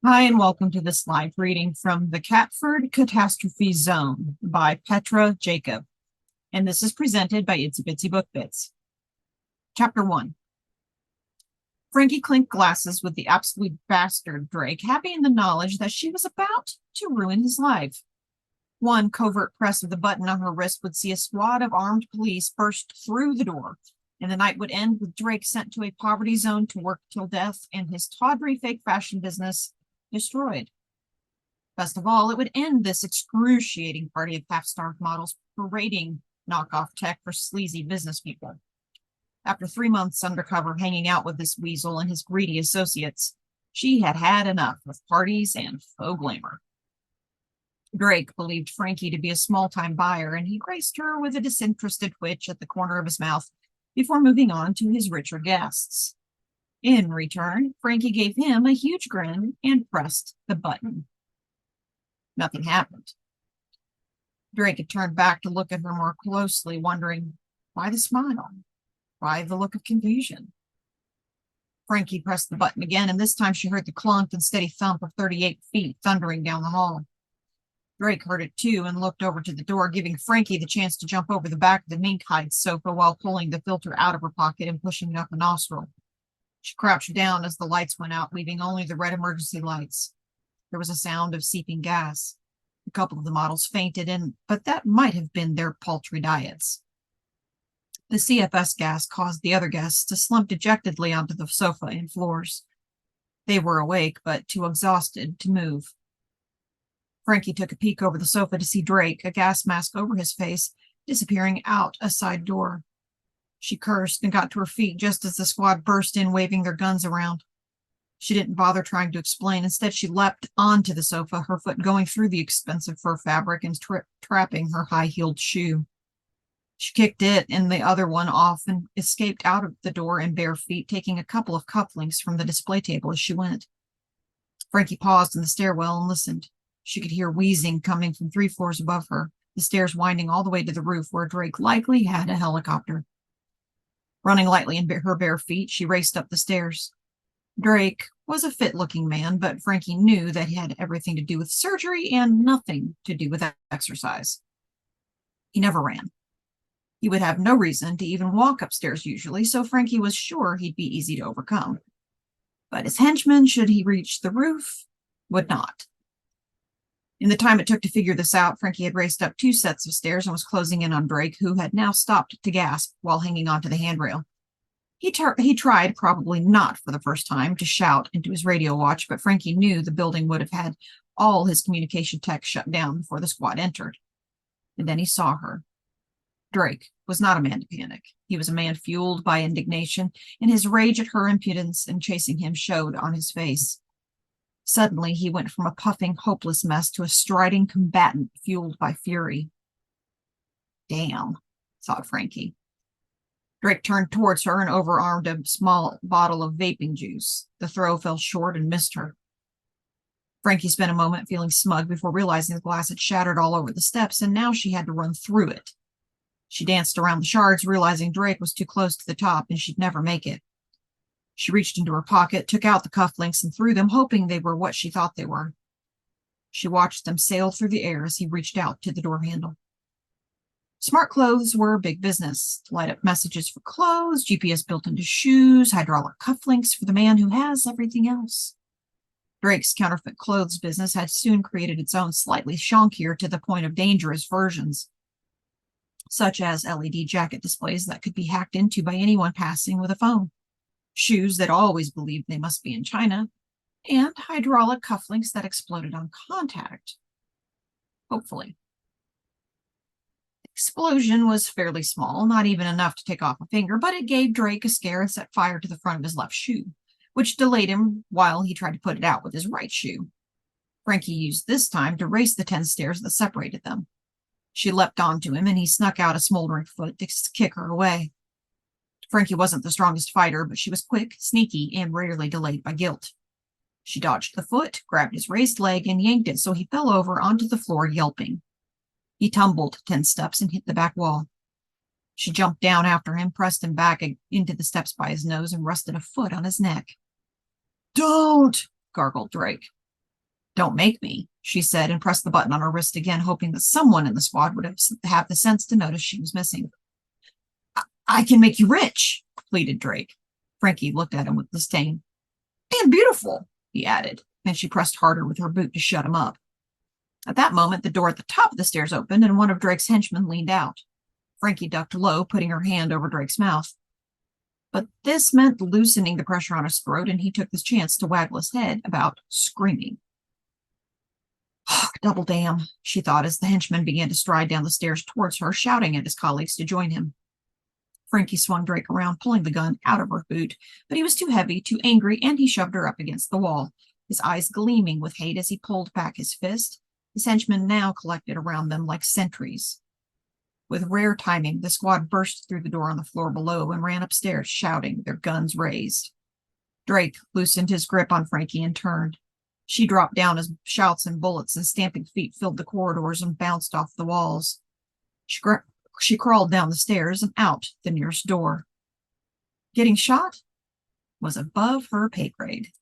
Hi, and welcome to this live reading from the Catford Catastrophe Zone by Petra Jacob. And this is presented by Itsy Bitsy Book Bits. Chapter 1. Frankie clinked glasses with the absolute bastard Drake, happy in the knowledge that she was about to ruin his life. One covert press of the button on her wrist would see a squad of armed police burst through the door, and the night would end with Drake sent to a poverty zone to work till death and his tawdry fake fashion business destroyed. Best of all, it would end this excruciating party of half-starved models parading knockoff tech for sleazy business people. After 3 months undercover hanging out with this weasel and his greedy associates, she had had enough of parties and faux glamour. Drake believed Frankie to be a small-time buyer, and he graced her with a disinterested twitch at the corner of his mouth before moving on to his richer guests. In return, Frankie gave him a huge grin and pressed the button. Nothing happened. Drake had turned back to look at her more closely, wondering, why the smile? Why the look of confusion? Frankie pressed the button again, and this time she heard the clunk and steady thump of 38 feet thundering down the hall. Drake heard it too and looked over to the door, giving Frankie the chance to jump over the back of the mink-hide sofa while pulling the filter out of her pocket and pushing it up a nostril. She crouched down as the lights went out, leaving only the red emergency lights. There was a sound of seeping gas. A couple of the models fainted, but that might have been their paltry diets. The CFS gas caused the other guests to slump dejectedly onto the sofa and floors. They were awake, but too exhausted to move. Frankie took a peek over the sofa to see Drake, a gas mask over his face, disappearing out a side door. She cursed and got to her feet just as the squad burst in, waving their guns around. She didn't bother trying to explain. Instead, she leapt onto the sofa, her foot going through the expensive fur fabric and trapping her high-heeled shoe. She kicked it and the other one off and escaped out of the door in bare feet, taking a couple of cufflinks from the display table as she went. Frankie paused in the stairwell and listened. She could hear wheezing coming from 3 floors above her, the stairs winding all the way to the roof where Drake likely had a helicopter. Running lightly in her bare feet, she raced up the stairs. Drake was a fit-looking man, but Frankie knew that he had everything to do with surgery and nothing to do with exercise. He never ran. He would have no reason to even walk upstairs usually, so Frankie was sure he'd be easy to overcome. But his henchman, should he reach the roof, would not. In the time it took to figure this out, Frankie had raced up 2 sets of stairs and was closing in on Drake, who had now stopped to gasp while hanging onto the handrail. He tried, probably not for the first time, to shout into his radio watch, but Frankie knew the building would have had all his communication tech shut down before the squad entered. And then he saw her. Drake was not a man to panic. He was a man fueled by indignation, and his rage at her impudence and chasing him showed on his face. Suddenly, he went from a puffing, hopeless mess to a striding combatant fueled by fury. Damn, thought Frankie. Drake turned towards her and overarmed a small bottle of vaping juice. The throw fell short and missed her. Frankie spent a moment feeling smug before realizing the glass had shattered all over the steps, and now she had to run through it. She danced around the shards, realizing Drake was too close to the top and she'd never make it. She reached into her pocket, took out the cufflinks, and threw them, hoping they were what she thought they were. She watched them sail through the air as he reached out to the door handle. Smart clothes were big business. Light-up messages for clothes, GPS built into shoes, hydraulic cufflinks for the man who has everything else. Drake's counterfeit clothes business had soon created its own slightly shonkier to the point of dangerous versions, such as LED jacket displays that could be hacked into by anyone passing with a phone, shoes that always believed they must be in China, and hydraulic cufflinks that exploded on contact. Hopefully. The explosion was fairly small, not even enough to take off a finger, but it gave Drake a scare and set fire to the front of his left shoe, which delayed him while he tried to put it out with his right shoe. Frankie used this time to race the 10 stairs that separated them. She leapt onto him, and he snuck out a smoldering foot to kick her away. Frankie wasn't the strongest fighter, but she was quick, sneaky, and rarely delayed by guilt. She dodged the foot, grabbed his raised leg, and yanked it so he fell over onto the floor, yelping. He tumbled 10 steps and hit the back wall. She jumped down after him, pressed him back into the steps by his nose, and rested a foot on his neck. "Don't!" gargled Drake. Don't make me, she said, and pressed the button on her wrist again, hoping that someone in the squad would have the sense to notice she was missing. I can make you rich, pleaded Drake. Frankie looked at him with disdain. And beautiful, he added, and she pressed harder with her boot to shut him up. At that moment, the door at the top of the stairs opened, and one of Drake's henchmen leaned out. Frankie ducked low, putting her hand over Drake's mouth. But this meant loosening the pressure on his throat, and he took this chance to waggle his head about, screaming. Double damn, she thought as the henchman began to stride down the stairs towards her, shouting at his colleagues to join him. Frankie swung Drake around, pulling the gun out of her boot, but he was too heavy, too angry, and he shoved her up against the wall, his eyes gleaming with hate as he pulled back his fist. His henchmen now collected around them like sentries. With rare timing, the squad burst through the door on the floor below and ran upstairs, shouting, their guns raised. Drake loosened his grip on Frankie and turned. She dropped down as shouts and bullets and stamping feet filled the corridors and bounced off the walls. She crawled down the stairs and out the nearest door. Getting shot was above her pay grade.